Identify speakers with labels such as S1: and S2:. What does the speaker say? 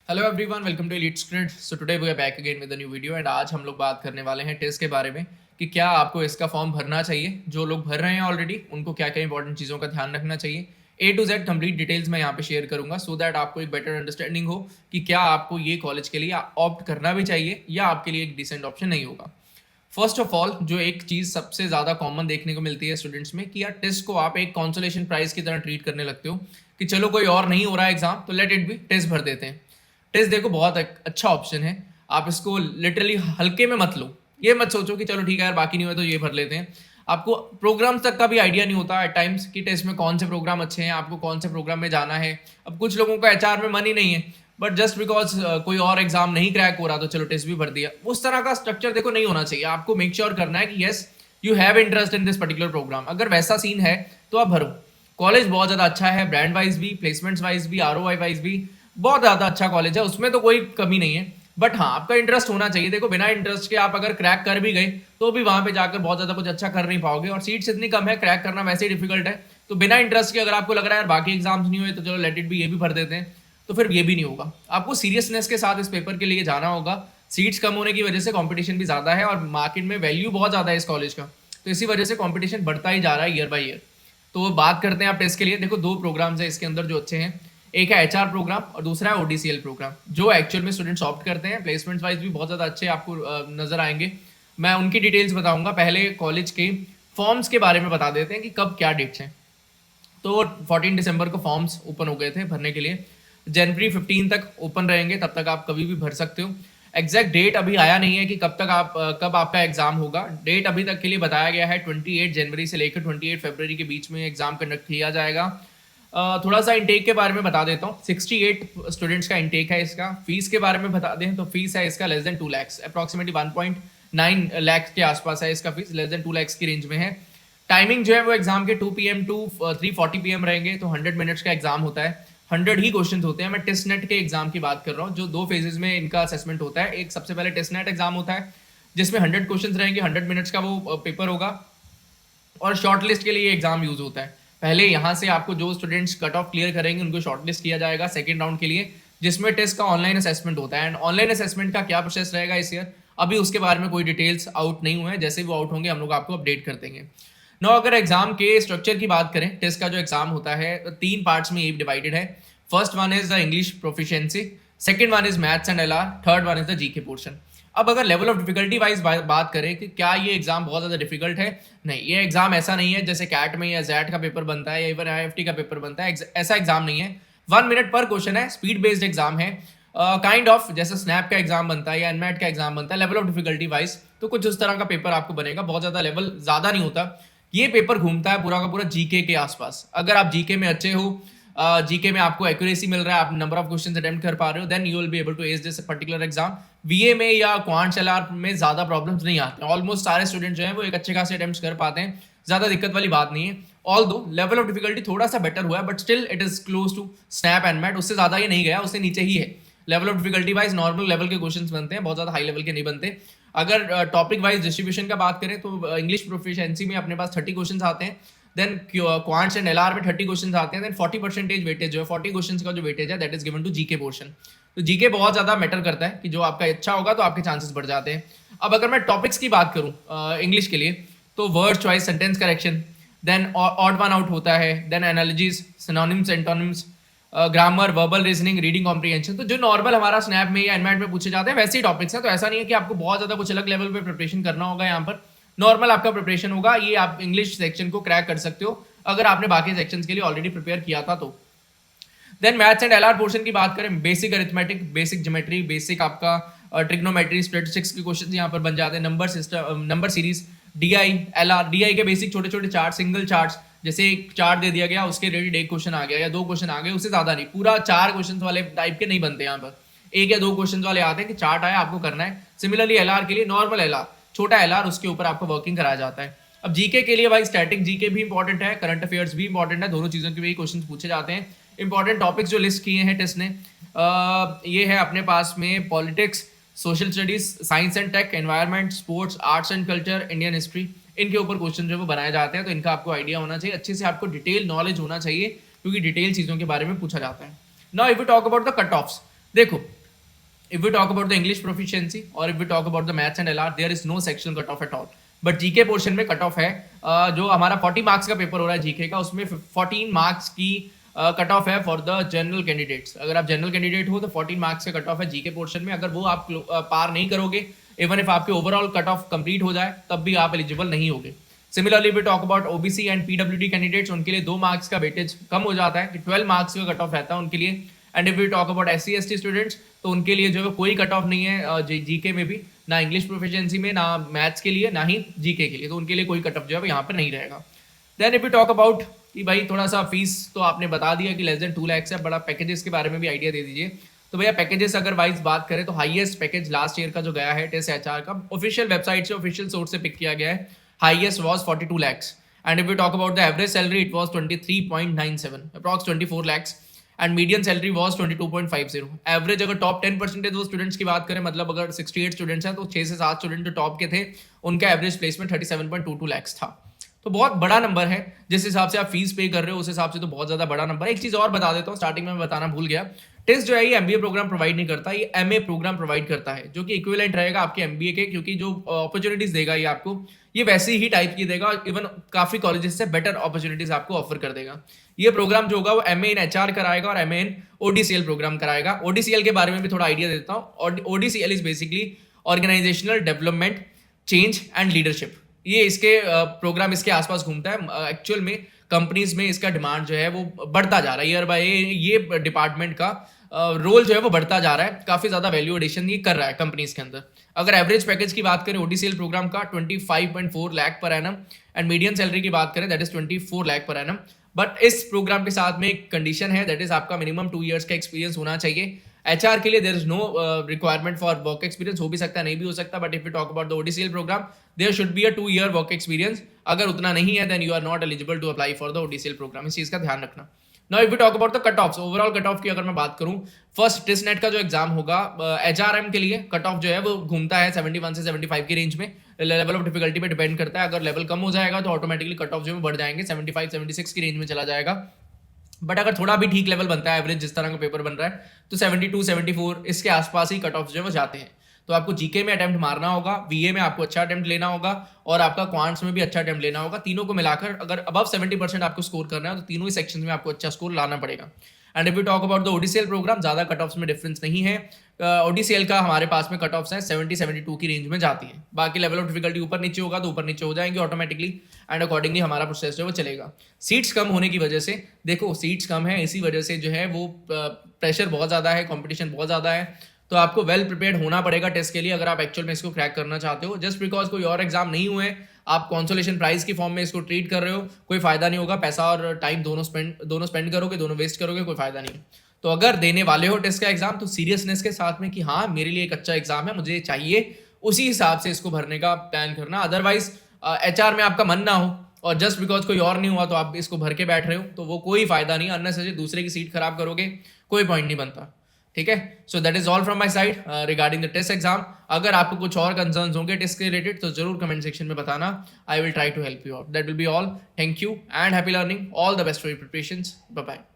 S1: Hello everyone, welcome to elite student. So today we are back again with a new video and आज हम लोग बात करने वाले हैं टेस्ट के बारे में कि क्या आपको इसका फॉर्म भरना चाहिए। जो लोग भर रहे हैं ऑलरेडी उनको क्या क्या इंपॉर्टेंट चीज़ों का ध्यान रखना चाहिए। ए टू जेड कंप्लीट डिटेल्स मैं यहाँ पे शेयर करूंगा सो दैट आपको एक बेटर अंडरस्टैंडिंग हो कि क्या आपको ये कॉलेज के लिए ऑप्ट करना भी चाहिए या आपके लिए एक डिसेंट ऑप्शन नहीं होगा। फर्स्ट ऑफ ऑल, जो एक चीज़ सबसे ज़्यादा कॉमन देखने को मिलती है स्टूडेंट्स में कि यार टेस्ट को आप एक कॉन्सोलेशन प्राइज की तरह ट्रीट करने लगते हो कि चलो कोई और नहीं हो रहा है एग्जाम तो लेट इट बी, टेस्ट भर देते हैं। टेस्ट देखो बहुत अच्छा ऑप्शन है, आप इसको लिटरली हल्के में मत लो। ये मत सोचो कि चलो ठीक है यार बाकी नहीं हुआ तो ये भर लेते हैं। आपको प्रोग्राम्स तक का भी आइडिया नहीं होता एट टाइम्स कि टेस्ट में कौन से प्रोग्राम अच्छे हैं, आपको कौन से प्रोग्राम में जाना है। अब कुछ लोगों का एचआर में मन ही नहीं है, बट जस्ट बिकॉज कोई और एग्जाम नहीं क्रैक हो रहा तो चलो टेस्ट भी भर दिया। उस तरह का स्ट्रक्चर देखो नहीं होना चाहिए। आपको मेक श्योर करना है कि yes you have interest in this particular programme. अगर वैसा सीन है तो आप भरो। कॉलेज बहुत ज़्यादा अच्छा है, ब्रांड वाइज भी, प्लेसमेंट्स वाइज भी, आरओआई वाइज भी बहुत ज़्यादा अच्छा कॉलेज है, उसमें तो कोई कमी नहीं है। बट हाँ, आपका इंटरेस्ट होना चाहिए। देखो बिना इंटरेस्ट के आप अगर क्रैक कर भी गए तो भी वहां पे जाकर बहुत ज़्यादा कुछ अच्छा कर नहीं पाओगे और सीट्स इतनी कम है, क्रैक करना वैसे ही डिफिकल्ट है। तो बिना इंटरेस्ट के अगर आपको लग रहा है यार बाकी एग्जाम्स नहीं हुए तो चलो लेट इट भी, ये भी भर देते हैं, तो फिर ये भी नहीं होगा। आपको सीरियसनेस के साथ इस पेपर के लिए जाना होगा। सीट्स कम होने की वजह से कंपटीशन भी ज़्यादा है और मार्केट में वैल्यू बहुत ज़्यादा है इस कॉलेज का, तो इसी वजह से कंपटीशन बढ़ता ही जा रहा है ईयर बाय ईयर। तो बात करते हैं आप टेस्ट के लिए। देखो दो प्रोग्राम्स है इसके अंदर जो अच्छे हैं, एक है एचआर प्रोग्राम और दूसरा है ओडीसीएल प्रोग्राम, जो एक्चुअल में स्टूडेंट्स ऑप्ट करते हैं। प्लेसमेंट वाइज भी बहुत ज़्यादा अच्छे आपको नजर आएंगे। मैं उनकी डिटेल्स बताऊंगा। पहले कॉलेज के फॉर्म्स के बारे में बता देते हैं कि कब क्या डेट्स हैं। तो 14 दिसंबर को फॉर्म्स ओपन हो गए थे भरने के लिए। जनवरी 15 तक ओपन रहेंगे, तब तक आप कभी भी भर सकते हो। एग्जैक्ट डेट अभी आया नहीं है कि कब आपका एग्जाम होगा। डेट अभी तक के लिए बताया गया है 28 जनवरी से लेकर 28 फरवरी के बीच में एग्जाम कंडक्ट किया जाएगा। थोड़ा सा इंटेक के बारे में बता देता हूँ। 68 स्टूडेंट्स का इंटेक है इसका। फीस के बारे में बता दें तो फीस है इसका less than 2 lakhs, approximately 1.9 lakh के आसपास है इसका फीस, लेस देन 2 लैक्स की रेंज में है। टाइमिंग जो है वो एग्जाम के 2 PM टू 3:40 PM रहेंगे। तो 100 मिनट्स का एग्जाम होता है, 100 ही क्वेश्चन होते हैं। मैं टेस्ट नेट के एग्जाम की बात कर रहा हूँ, जो दो फेजेस में इनका असेसमेंट होता है। एक सबसे पहले टेस्ट नेट एग्जाम होता है जिसमें 100 क्वेश्चन रहेंगे, 100 मिनट्स का वो पेपर होगा और शॉर्ट लिस्ट के लिए एग्जाम यूज होता है। पहले यहाँ से आपको जो स्टूडेंट्स कट ऑफ क्लियर करेंगे उनको शॉर्ट लिस्ट किया जाएगा सेकेंड राउंड के लिए, जिसमें टेस्ट का ऑनलाइन असेसमेंट होता है। एंड ऑनलाइन असेसमेंट का क्या प्रोसेस रहेगा इस ईयर, अभी उसके बारे में कोई डिटेल्स आउट नहीं हुए हैं। जैसे वो आउट होंगे हम लोग आपको अपडेट कर देंगे। नो, अगर एग्जाम के स्ट्रक्चर की बात करें, टेस्ट का जो एग्जाम होता है तो 3 पार्ट्स में ये डिवाइडेड है। First one is the English proficiency, second one is maths and LR, third one is the GK portion. अब अगर लेवल ऑफ डिफिकल्टी वाइज बात करें कि क्या ये एग्जाम बहुत ज़्यादा डिफिकल्ट है, नहीं, ये एग्जाम ऐसा नहीं है जैसे कैट में या जैट का पेपर बनता है या इवन आईएफटी का पेपर बनता है। ऐसा एग्जाम नहीं है। 1 मिनट पर क्वेश्चन है, स्पीड बेस्ड एग्जाम है। काइंड ऑफ जैसे स्नैप का एग्जाम बनता है या एनमैट का एग्जाम बनता है लेवल ऑफ डिफिकल्टी वाइज, तो कुछ उस तरह का पेपर आपको बनेगा। बहुत ज़्यादा लेवल ज़्यादा नहीं होता। ये पेपर घूमता है पूरा का पूरा जीके के आसपास। अगर आप जीके में अच्छे हो, जीके में आपको एक्यूरेसी मिल रहा है, आप नंबर ऑफ क्वेश्चंस अटेम्प्ट कर पा रहे हो, then you will be able to ace this particular exam. VA में या क्वांट्स एलआर में ज्यादा प्रॉब्लम्स नहीं आते। ऑलमोस्ट सारे स्टूडेंट जो हैं वो एक अच्छे खासे अटेम्प्ट कर पाते हैं, ज्यादा दिक्कत वाली बात नहीं है। ऑल दो लेवल ऑफ डिफिकल्टी थोड़ा सा बेटर हुआ है, but still it is close to SNAP and MAT. उससे ज्यादा ये नहीं गया, उससे नीचे ही है। Level of difficulty wise normal level के क्वेश्चंस बनते हैं, बहुत ज्यादा हाई लेवल के नहीं बनते। अगर टॉपिक वाइज डिस्ट्रीब्यूशन का बात करें तो इंग्लिश प्रोफिशिएंसी में अपने पास 30 क्वेश्चंस आते हैं, देन क्वांट्स एंड एलआर में 30 क्वेश्चंस आते हैं, देन 40% वेटेज जो है, 40 क्वेश्चंस का जो वेटेज है that is given to GK portion. तो जीके बहुत ज्यादा मैटर करता है कि जो आपका अच्छा होगा तो आपके चांसेस बढ़ जाते हैं। अब अगर मैं टॉपिक्स की बात करूं इंग्लिश के लिए, तो word choice, sentence correction, then odd one out होता है, then analogies, synonyms, antonyms, grammar, verbal reasoning, reading comprehension. तो जो नॉर्मल हमारा स्नैप में या एनमैट में पूछे जाते हैं वैसे ही टॉपिक्स हैं। तो ऐसा नहीं है कि आपको बहुत ज्यादा कुछ अलग लेवल पे प्रिपरेशन करना होगा। यहाँ पर नॉर्मल आपका प्रिपरेशन होगा। ये आप इंग्लिश सेक्शन को क्रैक कर सकते हो अगर आपने बाकी सेक्शन के लिए ऑलरेडी प्रिपेयर किया था तो। Then maths and LR portion की बात करें, basic arithmetic, basic geometry, basic आपका ट्रिग्नोमेट्री, स्टैटिस्टिक्स के क्वेश्चन यहाँ पर बन जाते हैं। Number system, number series, DI, LR, DI के बेसिक छोटे छोटे चार्ट, सिंगल चार्ट्स, जैसे एक चार्ट दे दिया गया उसके रिलेटेड एक क्वेश्चन आ गया या 2 क्वेश्चन आ गए, उससे ज्यादा नहीं। पूरा 4 क्वेश्चन वाले टाइप के नहीं बनते यहाँ पर, 1 या 2 क्वेश्चन वाले आते हैं कि चार्ट आया आपको करना है। सिमिलरली एलआर के लिए नॉर्मल एलआर, छोटा एलआर, उसके ऊपर आपको वर्किंग कराया जाता है। अब जीके के लिए भाई स्टैटिक जीके भी इंपॉर्टेंट है, करंट अफेयर्स भी इंपॉर्टेंट है, दोनों चीजों के भी क्वेश्चन पूछे जाते हैं। इंपॉर्टेंट टॉपिक्स जो लिस्ट किए हैं टेस्ट ने, ये है अपने पास में politics, social studies, science and tech, environment, sports, arts and culture, Indian history. इनके ऊपर क्वेश्चन जो वो बनाए जाते हैं, तो इनका आपको आइडिया होना चाहिए, अच्छे से आपको डिटेल नॉलेज होना चाहिए क्योंकि डिटेल चीज़ों के बारे में पूछा जाता है। Now if you talk about the cut offs, देखो, if we talk about the English proficiency or if we talk about the maths and LR, there is no sectional cut off at all. But GK portion में cut off है। जो हमारा 40 marks का paper हो रहा है GK का, उसमें 14 मार्क्स की कट ऑफ है फॉर द जनरल कैंडिडेट्स। अगर आप जनरल कैंडिडेट हो तो 14 मार्क्स का कट ऑफ है जीके पोर्शन में। अगर वो आप पार नहीं करोगे, इवन इफ आपके ओवरऑल कट ऑफ कंप्लीट हो जाए, तब भी आप एलिजिबल नहीं होगे। Similarly we talk about OBC and PWD candidates, उनके लिए 2 मार्क्स का वेटेज कम हो जाता है कि 12 मार्क्स का कट ऑफ रहता है उनके लिए। And if we talk about SC ST students, तो उनके लिए जो है कोई कट ऑफ नहीं है जीके में भी, ना इंग्लिश प्रोफिशिएंसी में, ना मैथ्स के लिए, ना ही जीके के लिए। तो उनके लिए कोई कट ऑफ जो है यहाँ पर नहीं रहेगा। Then if we talk about कि भाई थोड़ा सा फीस तो आपने बता दिया कि लेस देन 2 लाख है, बड़ा पैकेजेस के बारे में भी आइडिया दे दीजिए। तो भैया पैकेजेस अगर वाइज बात करें तो हाईएस्ट पैकेज लास्ट ईयर का जो गया है टेस्ट HR का, ऑफिशियल वेबसाइट से, ऑफिशियल सोर्स से पिक किया गया है, highest was 42 lakhs। And if we talk about the average salary, it was 23.97, approx 24 lakhs। And median salary was 22.50। Average अगर टॉप 10% वो स्टूडेंट्स की बात करें, मतलब अगर 68 स्टूडेंट्स हैं तो 6 से 7 स्टूडेंट जो टॉप के थे, उनका एवरेज प्लेसमेंट 37.22 lakhs था। तो बहुत बड़ा नंबर है। जिस हिसाब से आप फीस पे कर रहे हो उस हिसाब से तो बहुत ज़्यादा बड़ा नंबर है। एक चीज़ और बता देता हूँ, स्टार्टिंग में मैं बताना भूल गया, टेस्ट जो है ये MBA प्रोग्राम प्रोवाइड नहीं करता, ये MA प्रोग्राम प्रोवाइड करता है, जो कि इक्विवेलेंट रहेगा आपके MBA के, क्योंकि जो अपॉर्चुनिटीज देगा ये आपको, ये वैसी ही टाइप की देगा, इवन काफ़ी कॉलेजेस से बेटर अपॉर्चुनिटीज आपको ऑफर कर देगा। ये प्रोग्राम जो होगा वो MA इन HR कराएगा और MA इन ODCL प्रोग्राम कराएगा। ODCL के बारे में भी थोड़ा आइडिया देता हूँ। और ODCL is basically organisational development, change and leadership. ये इसके प्रोग्राम इसके आसपास घूमता है। एक्चुअल में कंपनीज में इसका डिमांड जो है वो बढ़ता जा रहा है ईयर बाय ये डिपार्टमेंट का रोल जो है वो बढ़ता जा रहा है। काफ़ी ज़्यादा वैल्यू एडिशन ये कर रहा है कंपनीज के अंदर। अगर एवरेज पैकेज की बात करें ODCL प्रोग्राम का 25.4 lakh per annum, and median salary की बात करें that is 24 lakh per annum. But इस प्रोग्राम के साथ में एक कंडीशन है, दैट इज आपका मिनिमम 2 years का एक्सपीरियंस होना चाहिए। HR के लिए there is no requirement for work experience, हो भी सकता है नहीं भी हो सकता, but if you talk about the ODCL programme there should be a 2 year work experience. अगर उतना नहीं है then you are not eligible to apply for the ODCL programme. इस चीज़ का ध्यान रखना। Now if you talk about the cut offs, overall cut of की अगर मैं बात करूं, फर्स्ट टेस्ट नेट का जो एग्जाम होगा HRM के लिए कट ऑफ जो है वो घूमता है 71 से 75 की रेंज में। लेवल ऑफ डिफिकल्टी पे डिपेंड करता है। अगर लेवल कम हो जाएगा तो ऑटोमेटिकली कट ऑफ जो है बढ़ जाएंगे, 75-76 की रेंज में चला जाएगा। बट अगर थोड़ा भी ठीक लेवल बनता है, एवरेज जिस तरह का पेपर बन रहा है, तो 72-74 इसके आसपास ही कट ऑफ जो है वो जाते हैं। तो आपको जीके में अटेम्प्ट मारना होगा, VA में आपको अच्छा अटेम्प्ट लेना होगा, और आपका क्वांट्स में भी अच्छा अटेम्प्ट लेना होगा। तीनों को मिलाकर अगर अबव 70% आपको स्कोर करना है तो तीनों ही सेक्शन में आपको अच्छा स्कोर लाना पड़ेगा। And if you talk about the ODCL programme, ज़्यादा कट ऑफ्स में डिफरेंस नहीं है। ODCL का हमारे पास में कट ऑफ्स है 70-72 की रेंज में जाती है। बाकी लेवल ऑफ डिफिकल्टी ऊपर नीचे होगा तो ऊपर नीचे हो जाएंगे ऑटोमेटिकली, एंड अकॉर्डिंगली हमारा प्रोसेस जो है वो चलेगा। सीट्स कम होने की वजह से, देखो सीट्स कम है, इसी वजह से जो है वो प्रेशर बहुत ज़्यादा है, कॉम्पिटिशन बहुत ज़्यादा है। तो आपको वेल प्रिपेयर्ड होना पड़ेगा टेस्ट के लिए अगर आप एक्चुअल में इसको क्रैक करना चाहते हो। जस्ट बिकॉज कोई और एग्जाम नहीं हुए, आप कॉन्सोलेशन प्राइज की फॉर्म में इसको ट्रीट कर रहे हो, कोई फायदा नहीं होगा। पैसा और टाइम दोनों स्पेंड करोगे, दोनों वेस्ट करोगे, कोई फायदा नहीं। तो अगर देने वाले हो टेस्ट का एग्जाम तो सीरियसनेस के साथ में कि हाँ मेरे लिए एक अच्छा एग्जाम है, मुझे चाहिए, उसी हिसाब से इसको भरने का प्लान करना। अदरवाइज HR में आपका मन ना हो और जस्ट बिकॉज कोई और नहीं हुआ तो आप इसको भर के बैठ रहे हो, तो वो कोई फायदा नहीं। अननेसेसरी दूसरे की सीट खराब करोगे, कोई पॉइंट नहीं बनता। ठीक है, so that is all from my side regarding the test exam. अगर आपको कुछ और कंसर्न्स होंगे टेस्ट के रिलेटेड तो जरूर कमेंट सेक्शन में बताना। I will try to help you out. That will be all. Thank you and happy learning. All the best for your preparations. Bye bye.